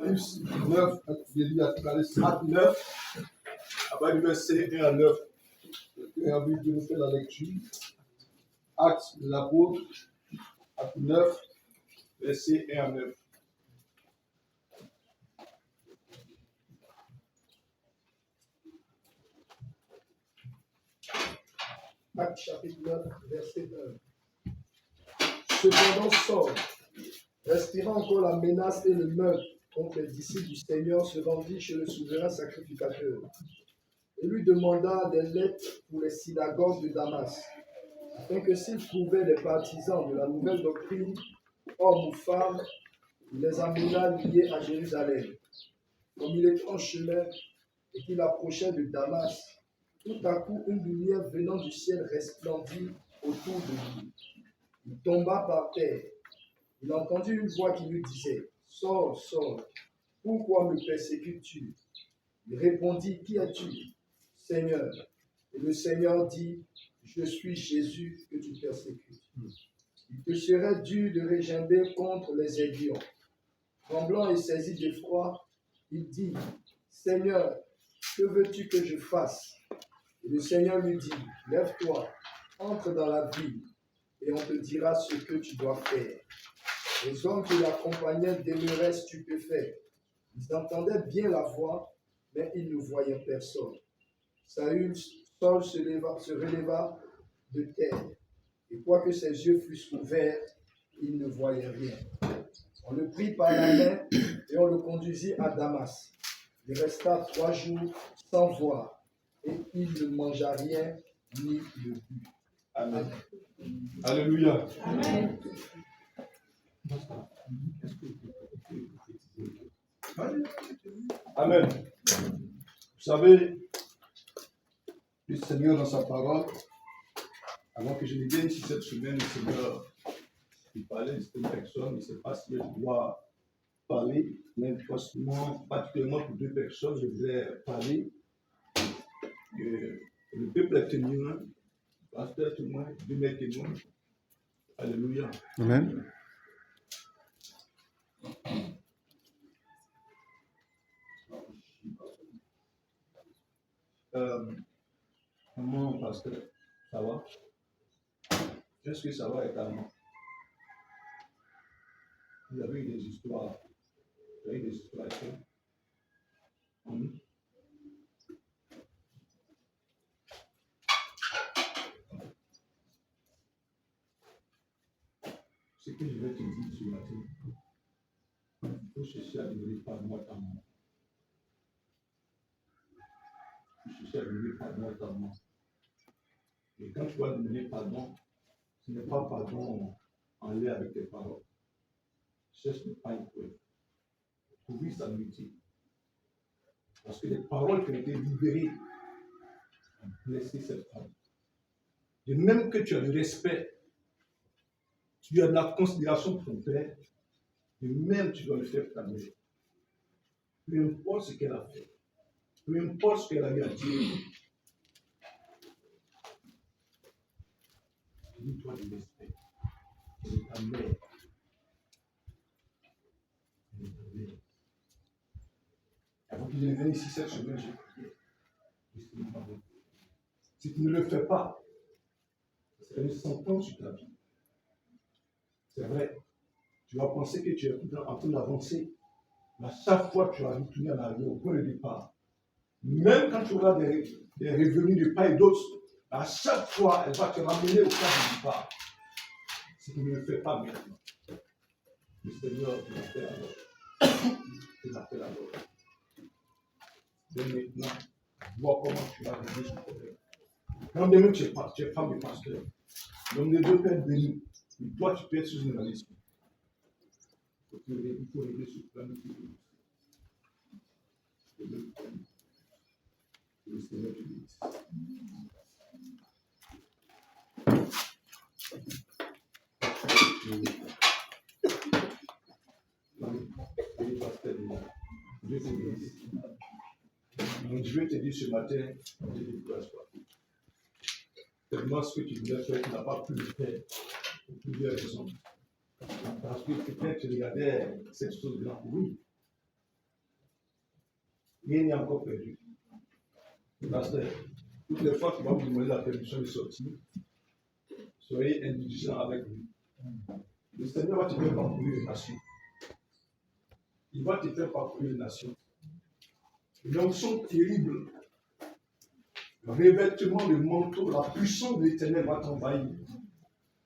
plus 9, Jésus a déclaré Acte 9, après du verset 1 à 9. J'ai envie de nous faire la lecture. Acte de l'apôtre, Acte 9, verset 1 à 9. Acte chapitre 9, verset 1. Cependant, Saul, respirant encore la menace et le meurtre contre les disciples du Seigneur, se rendit chez le souverain sacrificateur et lui demanda des lettres pour les synagogues de Damas, afin que s'il trouvait des partisans de la nouvelle doctrine, hommes ou femmes, il les amenât liés à Jérusalem. Comme il était en chemin et qu'il approchait de Damas, tout à coup une lumière venant du ciel resplendit autour de lui. Il tomba par terre. Il entendit une voix qui lui disait « Saul, Saul, pourquoi me persécutes-tu » Il répondit « Qui es-tu, Seigneur ?» Et le Seigneur dit « Je suis Jésus que tu persécutes. Il te serait dur de régimber contre les aiguillons. » Tremblant et saisi d'effroi, il dit « Seigneur, que veux-tu que je fasse ?» Et le Seigneur lui dit « Lève-toi, entre dans la ville, et on te dira ce que tu dois faire. » Les hommes qui l'accompagnaient demeuraient stupéfaits. Ils entendaient bien la voix, mais ils ne voyaient personne. Saul se releva de terre, et quoique ses yeux fussent ouverts, il ne voyait rien. On le prit par la main et on le conduisit à Damas. Il resta 3 jours sans voir, et il ne mangea rien ni ne but. Amen. Alléluia. Amen. Amen. Vous savez, le Seigneur dans sa parole, avant que je ne vienne ici cette semaine, le Seigneur, il parlait de cette personne, il ne sait pas si je dois parler, mais particulièrement pour 2 personnes, je voudrais parler. Le peuple est témoin, le pasteur est témoin, Dieu est témoin. Alléluia. Amen. Comment, pasteur, ça va? Est-ce que ça va également? Vous avez eu des histoires. Vous avez eu des histoires. Ce que je vais te dire ce matin, il faut chercher à devenir pardon à ta main. Il faut chercher à devenir pardon à ta main. Et quand tu vas demander pardon, ce n'est pas pardon en lien avec tes paroles. Cherche ne pas une preuve. Trouver sa métier. Parce que les paroles qui ont été libérées ont blessé cette femme. De même que tu as le respect, tu as de la considération pour ton père, de même tu dois le faire pour ta mère. Peu importe ce qu'elle a fait, peu importe ce qu'elle a eu à dire, dis-toi du respect. C'est ta mère. C'est ta mère. Avant que je ne vienne ici cette semaine, j'ai prié. Si tu ne le fais pas, c'est une sentence sur ta vie. C'est vrai. Tu vas penser que tu es en train d'avancer. Mais à chaque fois que tu vas retourner en arrière au point de départ, même quand tu auras des revenus de part et d'autre, à chaque fois, elle va te ramener au point de départ. Si tu ne le fais pas maintenant, le Seigneur te l'appelle alors. Te l'appelle alors. Dès maintenant, vois comment tu vas régler ce problème. Quand demain tu es femme de pasteur, l'homme de Dieu peut être béni. Mais toi, tu peux être sous une maladie. Il faut régler ce problème. Le Seigneur te bénisse. Dieu te bénisse. Donc, je vais te dire ce matin, ne te décourage pas. Tellement ce que tu voulais faire, tu n'as pas pu le faire pour plusieurs raisons. Parce que peut-être tu regardais cette chose-là, oui. rien n'est encore perdu. Pasteur, toutes les fois qu'il va vous demander la permission de sortir, soyez indulgents avec lui. Le Seigneur va te faire parcourir les nations. Il va te faire parcourir les nations. Une onction terrible, le revêtement, le manteau, la puissance de l'Éternel va t'envahir.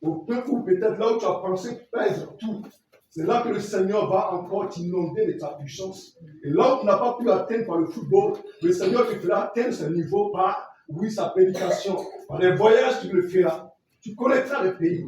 Au point où peut-être là où tu as pensé pèse tout, c'est là que le Seigneur va encore t'inonder de ta puissance. Et là où tu n'as pas pu atteindre par le football, le Seigneur te fera atteindre ce niveau par, oui, sa prédication. Par les voyages, tu le feras. Tu connaîtras les pays.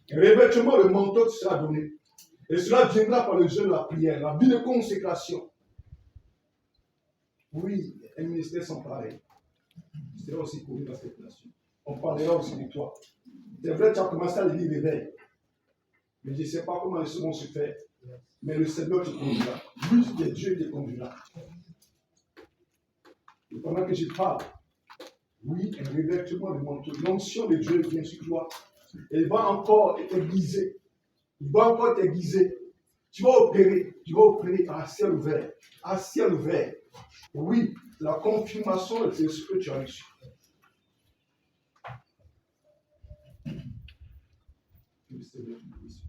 Et revêtement, le manteau te sera donné. Et cela viendra par le jeûne, la prière, la vie de consécration. Oui, un ministère sans pareil. C'est aussi connu dans cette nation. On parlera aussi de toi. C'est vrai, tu as commencé à le dire réveil. Mais je ne sais pas comment les secondes se fait. Mais le Seigneur te conduira. Lui, qui est Dieu, te conduira. Et pendant que je parle, oui, un revêtement de manteau, l'onction de Dieu vient sur toi. Et il va encore t'aiguiser. Il va encore t'aiguiser. Tu vas opérer à ciel ouvert. À ciel ouvert. Oui, la confirmation de ce que tu as reçu. Le Seigneur te bénisse.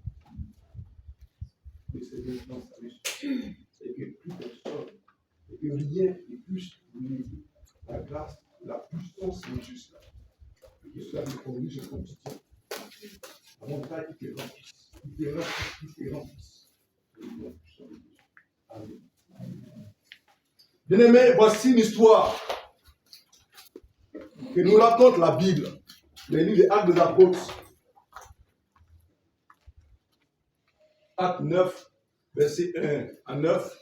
Le Seigneur te bénisse. Et que plus personne, et que rien ne puisse brûler la grâce, la puissance de Jésus. Et que cela nous conduise au quotidien. La montagne qui te remplisse. Qui te remplisse, qui te remplisse. Amen. Bien-aimés, voici une histoire que nous raconte la Bible, les livres des Actes des Apôtres. Acte 9, verset 1 à 9.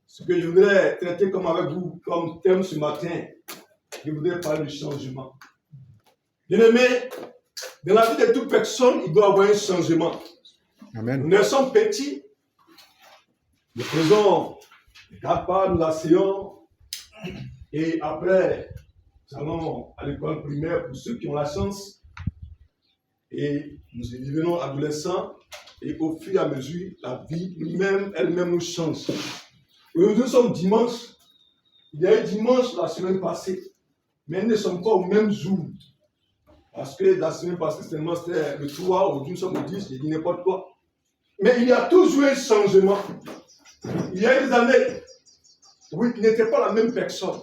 Ce que je voudrais traiter comme avec vous, comme thème ce matin, je voudrais parler du changement. Bien-aimés, dans la vie de toute personne, il doit y avoir un changement. Amen. Nous sommes petits, nous faisons les 4 pas, nous asseyons, et après, nous allons à l'école primaire pour ceux qui ont la chance, et nous devenons adolescents, et au fur et à mesure, la vie nous-mêmes, elle-même nous change. Aujourd'hui, nous sommes dimanche, il y a eu dimanche la semaine passée, mais nous ne sommes pas au même jour. Parce que la semaine passée, c'était le 3, aujourd'hui nous sommes le 10, j'ai dit n'importe quoi. Mais il y a toujours un changement. Il y a eu des années, oui, qui n'étaient pas la même personne.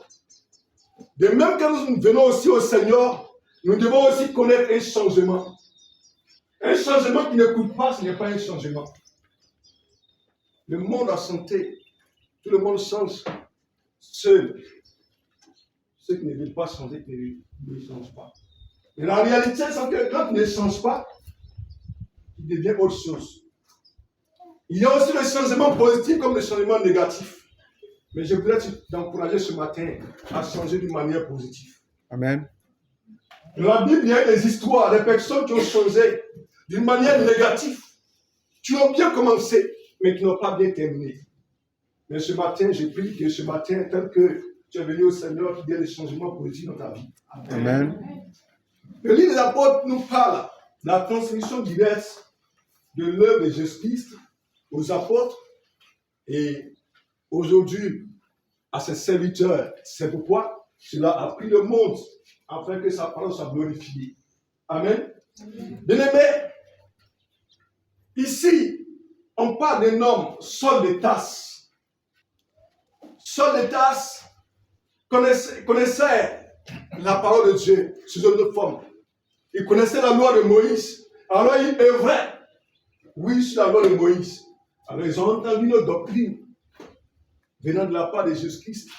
De même que nous venons aussi au Seigneur, nous devons aussi connaître un changement. Un changement qui ne coûte pas, ce n'est pas un changement. Le monde a santé, tout le monde change seul. Ceux qui ne veulent pas changer ne changent pas. Mais la réalité, c'est que quand tu ne changes pas, tu deviens autre chose. Il y a aussi le changement positif comme le changement négatif. Mais je voudrais t'encourager ce matin à changer d'une manière positive. Amen. Dans la Bible, il y a des histoires, des personnes qui ont changé d'une manière négative. Tu as bien commencé, mais qui n'ont pas bien terminé. Mais ce matin, j'ai pris que ce matin, tel que tu es venu au Seigneur, qu'il y ait des changements positifs dans ta vie. Amen. Le livre des apôtres nous parle de la transmission diverse de l'œuvre de Jésus-Christ aux apôtres et aujourd'hui à ses serviteurs. C'est pourquoi cela a pris le monde afin que sa parole soit glorifiée. Amen. Bien-aimés, ici, on parle d'un homme, Saul de Tarse. Saul de Tarse connaissait la parole de Dieu sous une autre forme. Il connaissait la loi de Moïse. Alors il œuvrait, oui, sur la loi de Moïse. Alors ils ont entendu une doctrine venant de la part de Jésus-Christ.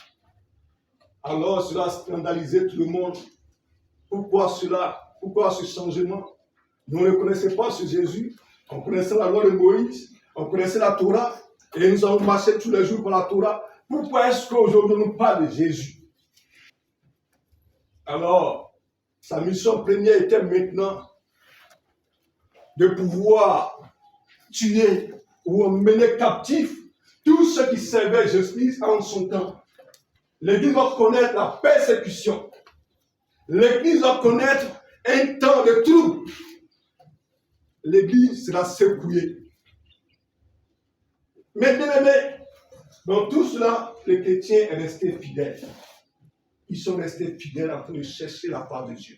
Alors cela a scandalisé tout le monde. Pourquoi cela? Pourquoi ce changement? Nous ne connaissions pas ce Jésus. On connaissait la loi de Moïse. On connaissait la Torah. Et nous avons marché tous les jours par la Torah. Pourquoi est-ce qu'aujourd'hui on nous parle de Jésus? Alors, sa mission première était maintenant de pouvoir tuer ou emmener captif tous ceux qui servaient Jésus en son temps. L'Église doit connaître la persécution. L'Église doit connaître un temps de trouble. L'Église sera secouée. Mais bien aimé, Dans tout cela, le chrétien est resté fidèle. Ils sont restés fidèles en train de chercher la part de Dieu.